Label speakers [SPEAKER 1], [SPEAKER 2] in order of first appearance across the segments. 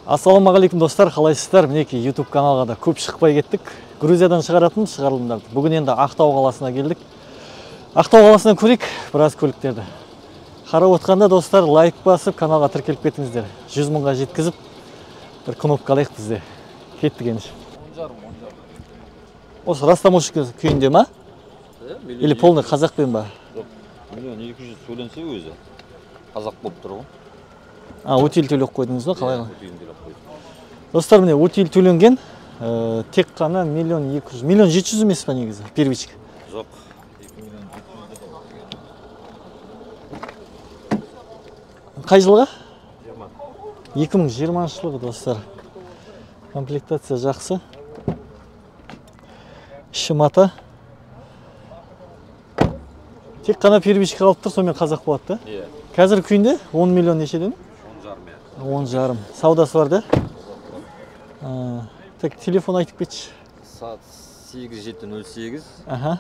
[SPEAKER 1] Ассалаумағалейкум достар, қалайсыздар? Мінекей YouTube каналға да көп шықпай кеттік. Грузиядан шығаратын шығарылымдарды. Бүгін енді Ақтау қаласына келдік. Ақтау қаласынан көрейік біраз көліктерді. Қарап отқанда достар, лайк басып, каналға тіркеліп кетіңіздер. 100 мыңға жеткізіп, бір кнопка алайық бізде. Кеттік ендеше.
[SPEAKER 2] 10,5.
[SPEAKER 1] Осы растамошка күйінде ма? Или полный қазақпен ба?
[SPEAKER 2] Жоқ, 1,200,000 сөйленсе өзі. Қазақ болып тұр ғой.
[SPEAKER 1] Өтел төлеп қойдыңыз ба? Қалай?
[SPEAKER 2] Өтелін төлеп қойдым.
[SPEAKER 1] Достар, міне өтел төленген. Тек қана 1,200,000, 1,700,000 емес па негізі? Первичка.
[SPEAKER 2] Жоқ. 2,700,000.
[SPEAKER 1] Қай жылға?
[SPEAKER 2] 20.
[SPEAKER 1] 2020 жылғы достар. Комплектация жақсы. Іші мата. Тек қана первичка қалып тұр, сонымен қазақ болады да?
[SPEAKER 2] Иә.
[SPEAKER 1] Қазір күйінде 10 миллион нешеден?
[SPEAKER 2] 10,5.
[SPEAKER 1] 10,5. Саудасы бар да? Так, телефон айтып кетші.
[SPEAKER 2] Саат 8708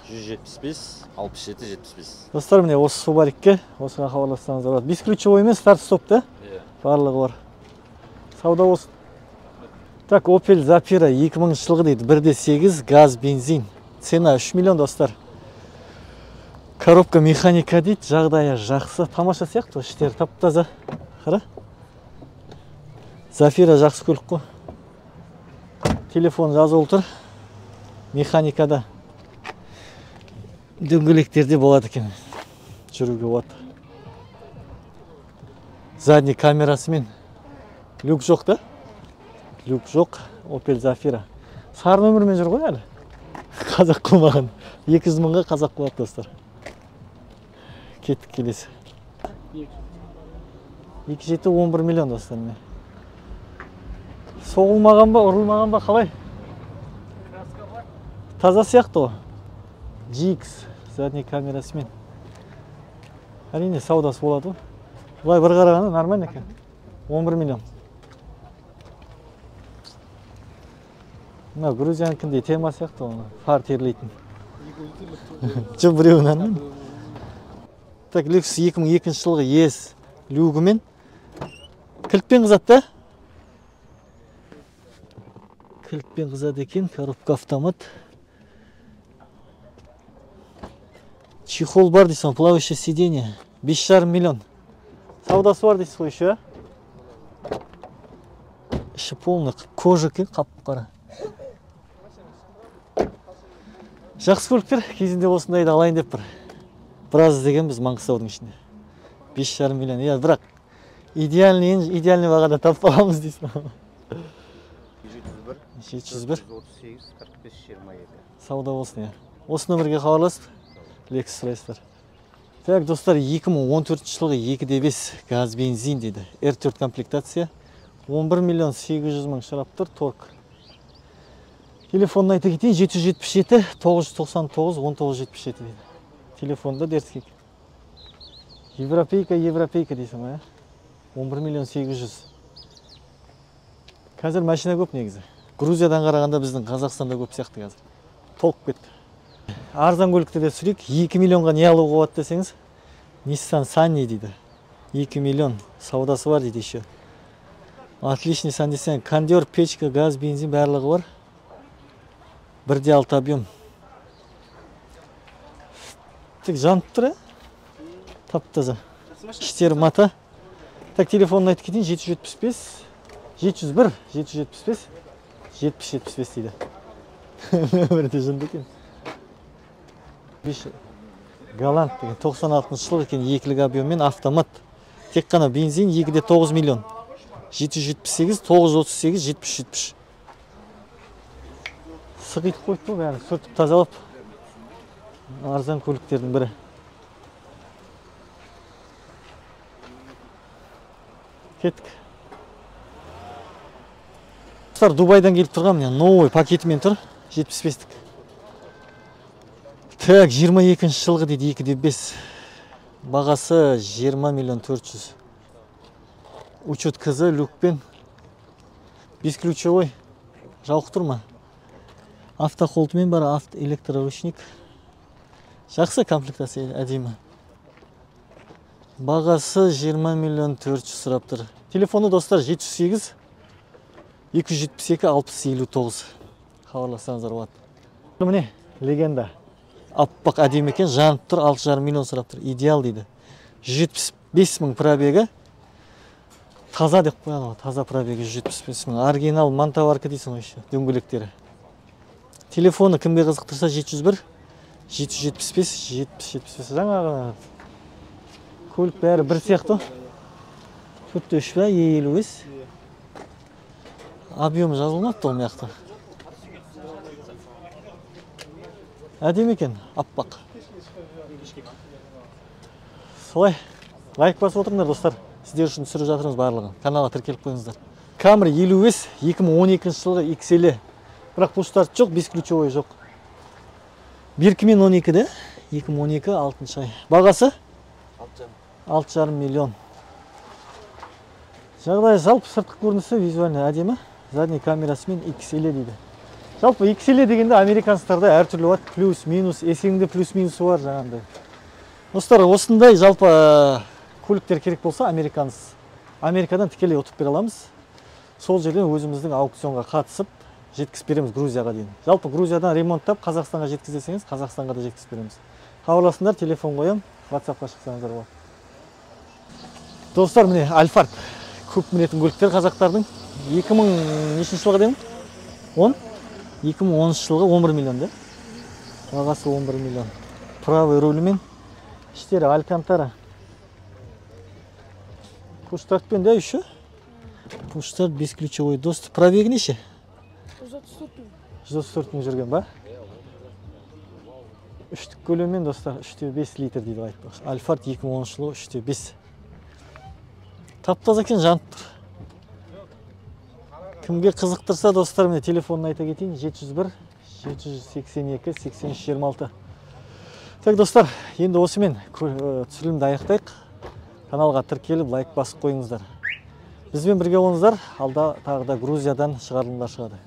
[SPEAKER 2] 175 67 75.
[SPEAKER 1] Достар, міне осы Субарикке, осыға хабарлассаңыздар болады. Бесключевой емес, старт-стоп да?
[SPEAKER 2] Иә.
[SPEAKER 1] Барлығы бар. Сауда осы. Так, Opel Zafira 2000 жылғы дейді. 1,8 газ, бензин. Цена 3 миллион достар. Коробка механика дейді, жағдайы жақсы. Тамаша сияқты, іштері тап-таза. Қара. Zafira жақсы көлік қой. Телефон жазылып тұр. Механикада. Дөңгелектерде болады екен. Жүруге болады. Задний камерасымен. Люк жоқ да? Люк жоқ. Opel Zafira. Сары нөмірмен жүр ғой әлі. Қазақ қылмаған. 200 мыңға қазақ қылады достар. Кеттік келесі. 2,11 миллион достар. Соғылмаған ба, ұрылмаған ба, қалай? Таза сияқты о. GX, задний камерасымен. Әрине саудасы болады ғой. Бұлай бір қарағанда нормально екен. 11 миллион. Мына грузиянкіндей тема сияқты оны. Фар терлейтін. Жоқ, біреуі нормально. Так, Lexus 2002 жылғы ES люгімен. Кілтпен қызады да? Кілтпен қызады екен, коробка автомат. Чехол бар дейсің, плавающее сиденье. 5,5 миллион. Саудасы бар дейсіз ғой еще. Іші полный кожа екен, қап-қара. Жақсы көліктер, кезінде осындайды алайын деп бір. Біраз іздеген біз Маңғыстаудың ішінде. 5,5 миллион. Бірақ идеальный бағада тапып аламыз дейсің. 701
[SPEAKER 2] 38 45 27.
[SPEAKER 1] Сауда болсын, иә. Осы нөмірге хабарласып, Lexus сұрайсыздар. Так, достар, 2014 жылғы 2,5 газ бензин дейді. R4 комплектация. 11 миллион 800 мың шарап тұр, торг. Телефонын айта кетейін, 777 999 1977 дейді. Телефонда дерске. Европейка дейсің ба, 11 миллион 800. Қазір машина көп негізі. Грузиядан қарағанда біздің Қазақстанда көп сияқты қазір. Толып кетті. Арзан көлікті де сүрейік. 2 миллионға не алуға болады десеңіз, Nissan Sunny дейді. 2 миллион саудасы бар дейді еще. Отличный сан десең, кондер, печка, газ, бензин барлығы бар. 1,6 объем. Тек жанып тұр, тап-таза. Іштері мата. Так, телефонын айтып кетейін, 775 701 775 7075 дейді. Нөмірде жынды екен. Галант деген 96 жылғы екен, екілік объеммен автомат. Тек қана бензин 2,9 миллион. 778 938 7070. Сығытып қойып бұл бәрі, сүртіп тазалап. Арзан көліктердің бірі. Кеттік. Дубайдан келіп тұрған, новый пакетімен тұр, 75-тік. Так, 22 жылғы дейді, 2,5. Бағасы 20 миллион 400. Учет кызы, люкпен. Бесключевой. Жауық тұр ма? Автоқолтымен бар, электроручник. Жақсы комплектация әдемі. Бағасы 20 миллион 400 сұрап тұр. Телефоны достар 708 272 60 59 хабарлассаңыздар болады. Міне легенда. Аппақ әдемі екен, жанып тұр, 6,5 миллион сұрап тұр. Идеал дейді. 175 мың пробегі. Таза деп қойған, таза пробегі 175 мың. Оригинал мантоварка дейсің ғой, дөңгелектері. Телефоны кімге қызықтырса 701 775 7075 жаңағы көлік бәрі бір сияқты. 4-3 ба, E50 объемы жазылмапты ол маяқта. Әдемі екен, аппақ. Солай, лайк басып отырыңдар достар. Сіздер үшін түсіріп жатырмыз барлығын. Каналға тіркеліп қойыңыздар. Camry 55 2012 жылғы XL. Бірақ бұл старт жоқ, бесключевой жоқ. Беркімен 12-де, 2012 6 ай. Бағасы? 6,5 миллион. Жағдай жалпы сыртқы көрінісі визуальный әдемі. Задний камерасымен XL дейді. Жалпы XL дегенде американстарда әртүрлі бар. Плюс, минус, есеңде плюс-минусы бар жаңағындай. Достар, осындай жалпы көліктер керек болса, Америкадан тікелей ұтып бере аламыз. Сол жерден өзіміздің аукционға қатысып, жеткізіп береміз Грузияға дейін. Жалпы Грузиядан ремонттап, Қазақстанға жеткізесеңіз, Қазақстанға да жеткізіп береміз. Хабарласыңдар, телефон қоям, WhatsApp-қа шықсаңыздар болады. Достар, міне Альфард. Көп мінетін көліктер қазақтардың. 2000 жылға дейін? 2010 жылғы 11 миллион, да? Бағасы 11 миллион. Правый рулімен. Іштері Алькантара. Пуштартпен, да, еще? Пуштарт бесключевой доступ. Пробегі неше? 134 мың жүрген, ба? Үштік көлеммен, достар, 3,5 литр дейді айтпақ. Альфард 2010 жылғы 3,5. Таптаза екен, жанып тұр. Кімге қызықтырса, достар, міне телефонын айта кетейін. 701 782 83 26. Так, достар, енді осымен түсірілімді аяқтайық. Каналға тіркеліп, лайк басып қойыңыздар. Бізбен бірге болыңыздар. Алда тағы да Грузиядан шығарылымдар шығады.